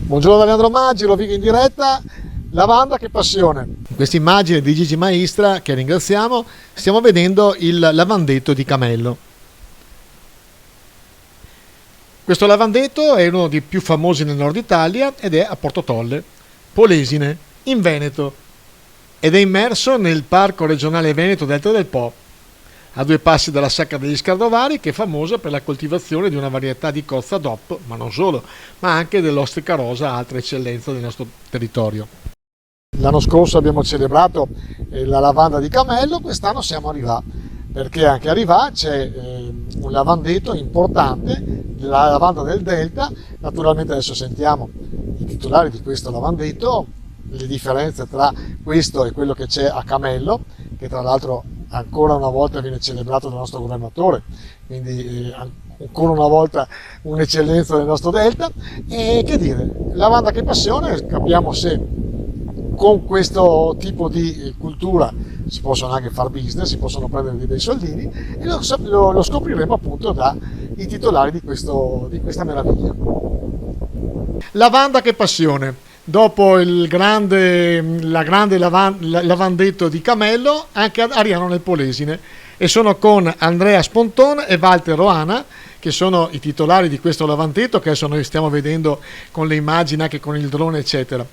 Buongiorno da Leandro Maggi, Rovigo in diretta. Lavanda, che passione! In questa immagine di Gigi Maistra, che ringraziamo, stiamo vedendo il lavandetto di Camello. Questo lavandetto è uno dei più famosi nel nord Italia ed è a Porto Tolle, Polesine, in Veneto, ed è immerso nel Parco regionale Veneto Delta del Po, a 2 passi dalla Sacca degli Scardovari, che è famosa per la coltivazione di una varietà di cozza DOP, ma non solo, ma anche dell'ostrica rosa, altra eccellenza del nostro territorio. L'anno scorso abbiamo celebrato la lavanda di Camello, quest'anno siamo a Rivà, perché anche a Rivà c'è un lavandetto importante della lavanda del Delta. Naturalmente adesso sentiamo i titolari di questo lavandetto, le differenze tra questo e quello che c'è a Camello, che tra l'altro ancora una volta viene celebrato dal nostro governatore, quindi ancora una volta un'eccellenza del nostro Delta. E che dire, lavanda che passione, capiamo se con questo tipo di cultura si possono anche fare business, si possono prendere dei bei soldini, e lo scopriremo appunto dai titolari di questa meraviglia. Lavanda che passione! Dopo lavandetto di Camello, anche ad Ariano nel Polesine, e sono con Andrea Sponton e Walter Roana, che sono i titolari di questo lavandetto, che adesso noi stiamo vedendo con le immagini, anche con il drone eccetera.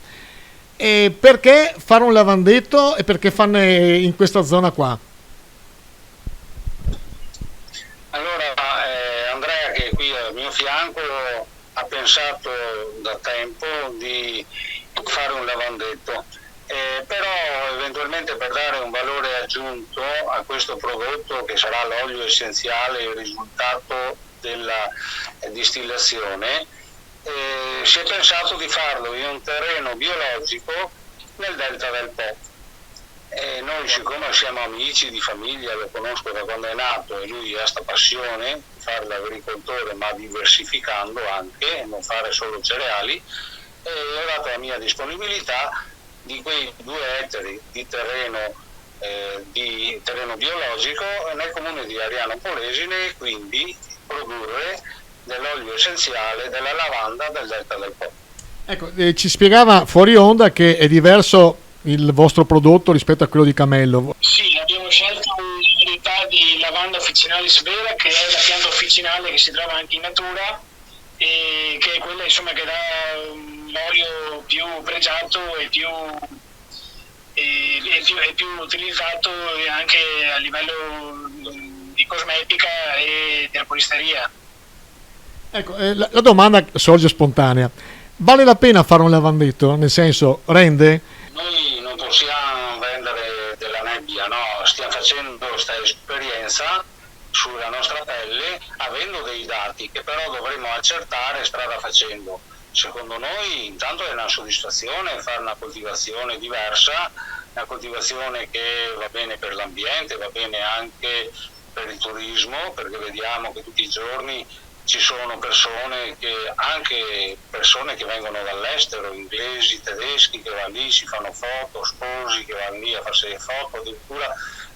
E perché fare un lavandetto e perché farne in questa zona qua? Allora, Andrea, che è qui al mio fianco, ha pensato da tempo di fare un lavandetto, però eventualmente per dare un valore aggiunto a questo prodotto, che sarà l'olio essenziale, il risultato della distillazione, si è pensato di farlo in un terreno biologico nel Delta del Po. Noi, siccome siamo amici di famiglia, lo conosco da quando è nato e lui ha questa passione di fare l'agricoltore, ma diversificando anche, non fare solo cereali, e ho dato la mia disponibilità di quei 2 ettari di terreno biologico nel comune di Ariano Polesine, e quindi produrre dell'olio essenziale della lavanda del Delta del Po. Ecco, ci spiegava fuori onda che è diverso il vostro prodotto rispetto a quello di Camello. Sì, abbiamo scelto una varietà di lavanda officinalis vera, che è la pianta officinale che si trova anche in natura, e che è quella, insomma, che dà l'olio più pregiato e più utilizzato anche a livello di cosmetica e di erboristeria. Ecco, la domanda sorge spontanea: vale la pena fare un lavandetto? Nel senso, rende? Noi non possiamo vendere della nebbia, no? Stiamo facendo questa esperienza sulla nostra pelle, avendo dei dati che però dovremo accertare strada facendo. Secondo noi intanto è una soddisfazione fare una coltivazione diversa, una coltivazione che va bene per l'ambiente, va bene anche per il turismo, perché vediamo che tutti i giorni ci sono persone che vengono dall'estero, inglesi, tedeschi, che vanno lì, si fanno foto, sposi che vanno lì a farsi le foto. Addirittura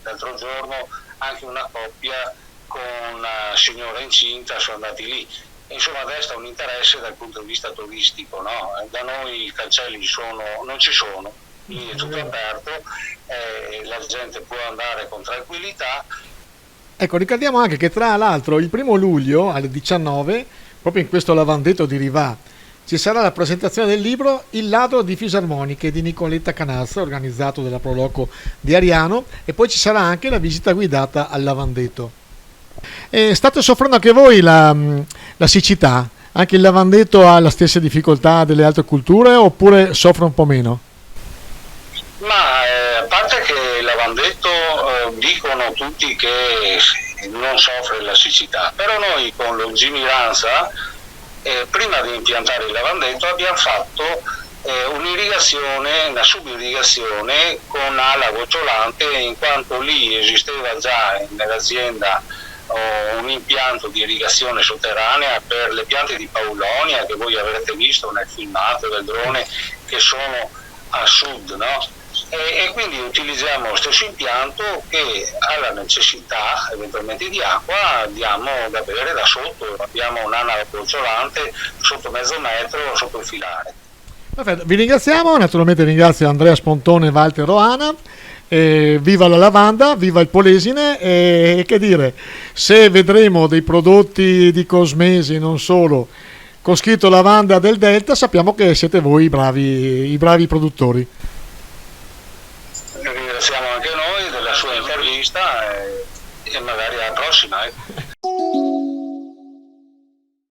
l'altro giorno anche una coppia con una signora incinta sono andati lì. Insomma, desta un interesse dal punto di vista turistico, no? Da noi i cancelli non ci sono, quindi è tutto aperto, la gente può andare con tranquillità. Ecco, ricordiamo anche che tra l'altro il 1° luglio alle 19, proprio in questo lavandetto di Rivà, ci sarà la presentazione del libro Il ladro di fisarmoniche di Nicoletta Canazza, organizzato dalla Proloco di Ariano, e poi ci sarà anche la visita guidata al lavandetto. State soffrendo anche voi la siccità? Anche il lavandetto ha la stessa difficoltà delle altre culture oppure soffre un po' meno? Ma a parte che il lavandetto dicono tutti che non soffre la siccità, però noi con lungimiranza, prima di impiantare il lavandetto, abbiamo fatto un'irrigazione, una subirrigazione con ala gocciolante, in quanto lì esisteva già nell'azienda un impianto di irrigazione sotterranea per le piante di Paulonia, che voi avrete visto nel filmato del drone, che sono a sud, no? E quindi utilizziamo lo stesso impianto che ha la necessità eventualmente di acqua, diamo da bere da sotto, abbiamo un'ana gocciolante sotto mezzo metro sotto il filare. Perfetto, vi ringraziamo, naturalmente ringrazio Andrea Spontone e Walter Roana. Viva la lavanda, viva il Polesine, e che dire, se vedremo dei prodotti di cosmesi non solo con scritto lavanda del Delta, sappiamo che siete voi i bravi produttori. Ringraziamo anche noi della sua intervista e magari alla prossima.